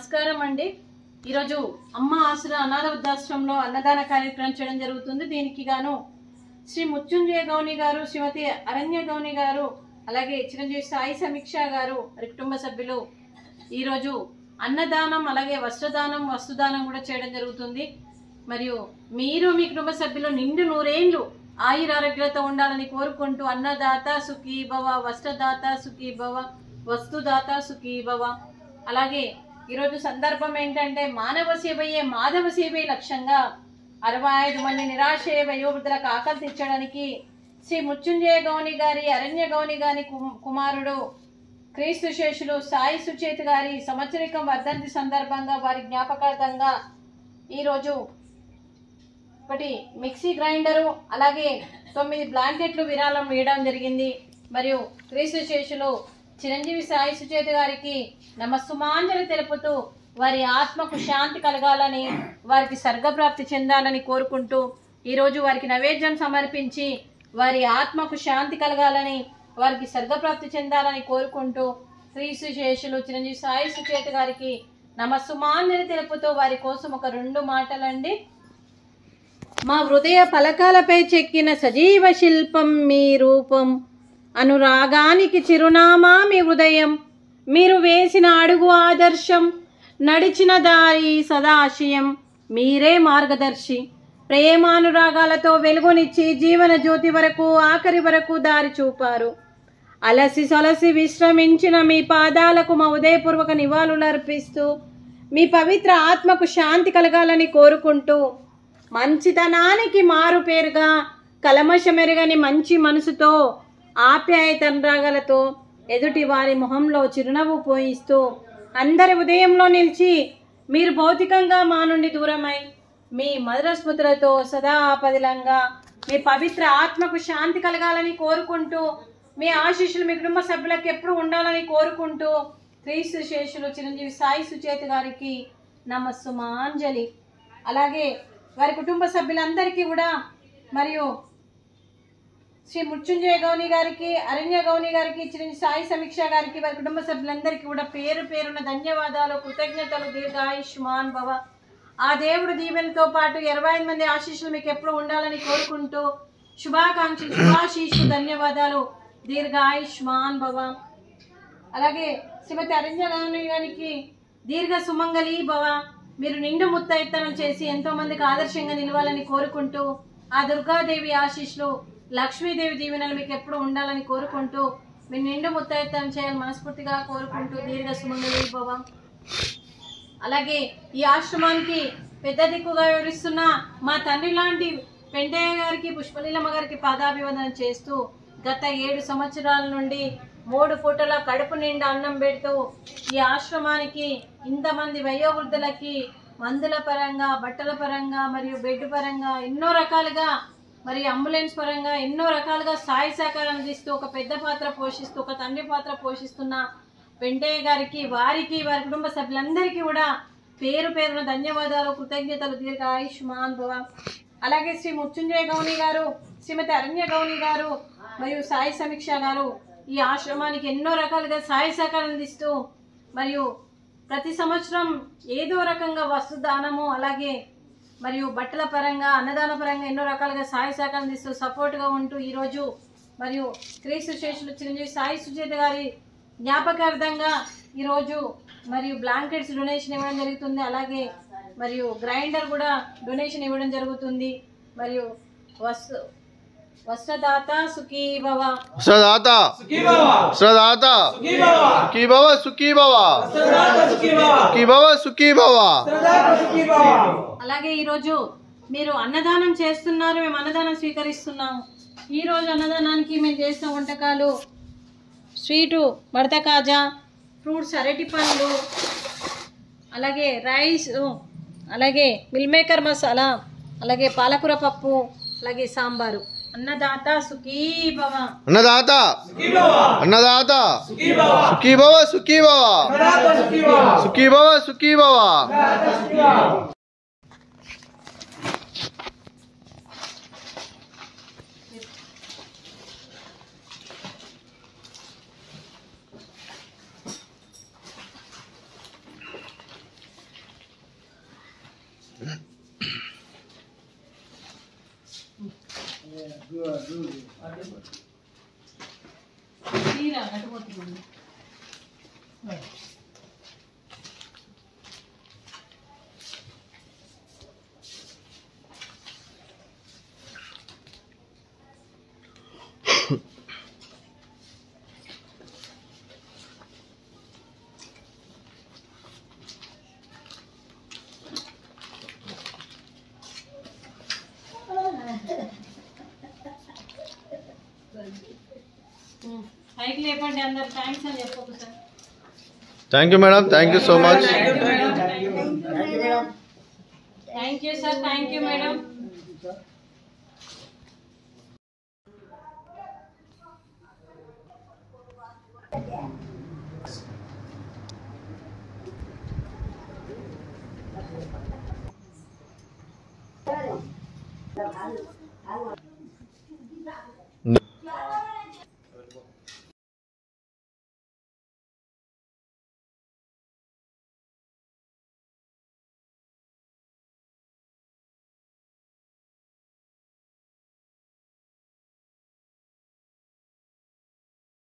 నమస్కారం అండి. ఈరోజు అమ్మ ఆసరా అనాథ వృద్ధాశ్రమంలో అన్నదాన కార్యక్రమం చేయడం జరుగుతుంది. దీనికి గాను శ్రీ మృత్యుంజయ గౌని గారు, శ్రీమతి అరణ్య గౌని గారు, అలాగే చిరంజీవి సాయి సమీక్ష గారు వారి కుటుంబ సభ్యులు ఈరోజు అన్నదానం అలాగే వస్తుదానం కూడా చేయడం జరుగుతుంది. మరియు మీరు మీ కుటుంబ సభ్యులు నిండు నూరేళ్లు ఆయురారోగ్యాలతో ఉండాలని కోరుకుంటూ అన్నదాత సుఖీ భవ, వస్త్రదాత సుఖీ భవ, వస్తుదాత సుఖీ భవ. అలాగే ఈరోజు సందర్భం ఏంటంటే మానవ సేవయే మాధవ సేవే లక్ష్యంగా 65 మంది నిరాశ్రయ వయోవృద్ధులకు ఆకలి తీర్చడానికి శ్రీ మృత్యుంజయ గౌని గారి, అరణ్య గౌని గారి కుమారుడు క్రీస్తు శేషులు సాయి సుచేత్ గారి సంవత్సరికం వర్ధంతి సందర్భంగా వారి జ్ఞాపకార్థంగా ఈరోజు ఒకటి మిక్సీ గ్రైండరు అలాగే 9 బ్లాంకెట్లు విరాళం వేయడం జరిగింది. మరియు క్రీస్తు శేషులు చిరంజీవి సాయి సుచేత్ గారికి నమస్సుమాంజలి తెలుపుతూ వారి ఆత్మకు శాంతి కలగాలని, వారికి స్వర్గప్రాప్తి చెందాలని కోరుకుంటూ ఈరోజు వారికి నైవేద్యం సమర్పించి వారి ఆత్మకు శాంతి కలగాలని, వారికి స్వర్గప్రాప్తి చెందాలని కోరుకుంటూ క్రీస్తు శేషులు చిరంజీవి సాయి సుచేత్ గారికి నమస్సుమాంజలి తెలుపుతూ వారి కోసం ఒక 2 మాటలండి. మా హృదయ పలకాలపై చెక్కిన సజీవ శిల్పం మీ రూపం, అనురాగానికి చిరునామా మీ హృదయం, మీరు వేసిన అడుగు ఆదర్శం, నడిచిన దారి సదాశయం, మీరే మార్గదర్శి. ప్రేమానురాగాలతో వెలుగునిచ్చి జీవన జ్యోతి వరకు ఆఖరి వరకు దారి చూపారు. అలసి సొలసి విశ్రమించిన మీ పాదాలకు మా ఉదయపూర్వక నివాళులు అర్పిస్తూ మీ పవిత్ర ఆత్మకు శాంతి కలగాలని కోరుకుంటూ మంచితనానికి మారు పేరుగా కలమషమెరుగని మంచి మనసుతో ఆప్యాయత అనురాగాలతో ఎదుటి వారి మొహంలో చిరునవ్వు పోయిస్తూ అందరి ఉదయంలో నిలిచి మీరు భౌతికంగా మా నుండి దూరమై మీ మధుర స్మృతులతో సదా పదిలంగా మీ పవిత్ర ఆత్మకు శాంతి కలగాలని కోరుకుంటూ మీ ఆశీస్సులు మీ కుటుంబ సభ్యులకు ఎప్పుడు ఉండాలని కోరుకుంటూ క్రీస్తు శేషులు చిరంజీవి సాయి సుచేత్ గారికి నమస్సుమాంజలి. అలాగే వారి కుటుంబ సభ్యులందరికీ కూడా మరియు శ్రీ మృత్యుంజయ గౌని గారికి, అరణ్య గౌని గారికి, చిరంజీవి సాయి సమీక్ష గారికి, వారి కుటుంబ సభ్యులందరికీ కూడా పేరు పేరున ధన్యవాదాలు, కృతజ్ఞతలు. దీర్ఘాయుష్మాన్ భవ. ఆ దేవుడు దీవెనతో పాటు 25 మంది ఆశీస్సులు మీకు ఎప్పుడు ఉండాలని కోరుకుంటూ శుభాకాంక్షలు, శుభాశీస్సులు, ధన్యవాదాలు. దీర్ఘాయుష్మాన్ భవ. అలాగే శ్రీమతి అరణ్య గౌని గారికి దీర్ఘ సుమంగళి భవ. మీరు నిండు ముత్తైత్తనం చేసి ఎంతో మందికి ఆదర్శంగా నిలవాలని కోరుకుంటూ ఆ దుర్గాదేవి ఆశీస్సులు, లక్ష్మీదేవి దీవెనలు మీకు ఎప్పుడు ఉండాలని కోరుకుంటూ మీరు నిండు ముత్తైత్తనం చేయాలని మనస్ఫూర్తిగా కోరుకుంటూ దీర్ఘ సుమంగళి భవ. అలాగే ఈ ఆశ్రమానికి పెద్ద దిక్కుగా వివరిస్తున్న మా తండ్రి లాంటి పెంటయ్య గారికి, పుష్పలీలమ్మ గారికి పాదాభివందనం చేస్తూ గత 7 సంవత్సరాల నుండి 3 పూటల కడుపు నిండా అన్నం పెడుతూ ఈ ఆశ్రమానికి ఇంతమంది వయోవృద్ధులకి మందుల పరంగా, బట్టల పరంగా మరియు బెడ్ పరంగా ఎన్నో రకాలుగా మరియు అంబులెన్స్ పరంగా ఎన్నో రకాలుగా సాయి సహకారం అందిస్తూ ఒక పెద్ద పాత్ర పోషిస్తూ ఒక తండ్రి పాత్ర పోషిస్తున్న వెంకయ్య గారికి, వారికి, వారి కుటుంబ సభ్యులందరికీ కూడా పేరు పేరున ధన్యవాదాలు, కృతజ్ఞతలు. దీర్ఘాయుష్మాన్ భవ. అలాగే శ్రీ మృత్యుంజయ గౌని గారు, శ్రీమతి అరణ్య గౌని గారు మరియు సాయి సమీక్ష గారు ఈ ఆశ్రమానికి ఎన్నో రకాలుగా సాయి సహకారం అందిస్తూ మరియు ప్రతి సంవత్సరం ఏదో రకంగా వస్తుదానము అలాగే మరియు బట్టల పరంగా, అన్నదాన పరంగా ఎన్నో రకాలుగా సాయి సహకారం అందిస్తూ సపోర్ట్గా ఉంటూ ఈరోజు మరియు క్రీస్తు శేషులు చిరంజీవి సాయి సుచేత్ గారి జ్ఞాపకార్థంగా ఈరోజు మరియు బ్లాంకెట్స్ డొనేషన్ ఇవ్వడం జరుగుతుంది. అలాగే మరియు గ్రైండర్ కూడా డొనేషన్ ఇవ్వడం జరుగుతుంది. మరియు వస్త్రదాత సుఖీ భవ. వస్త్రదాత సుఖీ భవ. వస్త్రదాత సుఖీ భవ. సుఖీ భవ సుఖీ భవ. వస్త్రదాత సుఖీ భవ. సుఖీ భవ సుఖీ భవ. వస్త్రదాత సుఖీ భవ. అలాగే ఈరోజు మీరు అన్నదానం చేస్తున్నారు, మేము అన్నదానం స్వీకరిస్తున్నాము. ఈరోజు అన్నదానానికి మేము చేసిన వంటకాలు స్వీటు మడత కాజా, ఫ్రూట్స్ అరటి పండ్లు, అలాగే రైస్, అలాగే మిల్ మేకర్ మసాలా, అలాగే పాలకూర పప్పు, అలాగే సాంబారు. అన్నదాత సుఖీ భవ. అన్నదాత సుఖీ భవ. అన్నదాత సుఖీ భవ. సుఖీ భవ సుఖీ భవ. సుఖీ భవ సుఖీ భవ. తీరా కట్టుకోతుంది. పైకి లేపండి అందరు. థ్యాంక్స్ అని చెప్పు ఒకసారి. Thank you madam, thank you so much. Thank you sir, thank you madam. Gracias.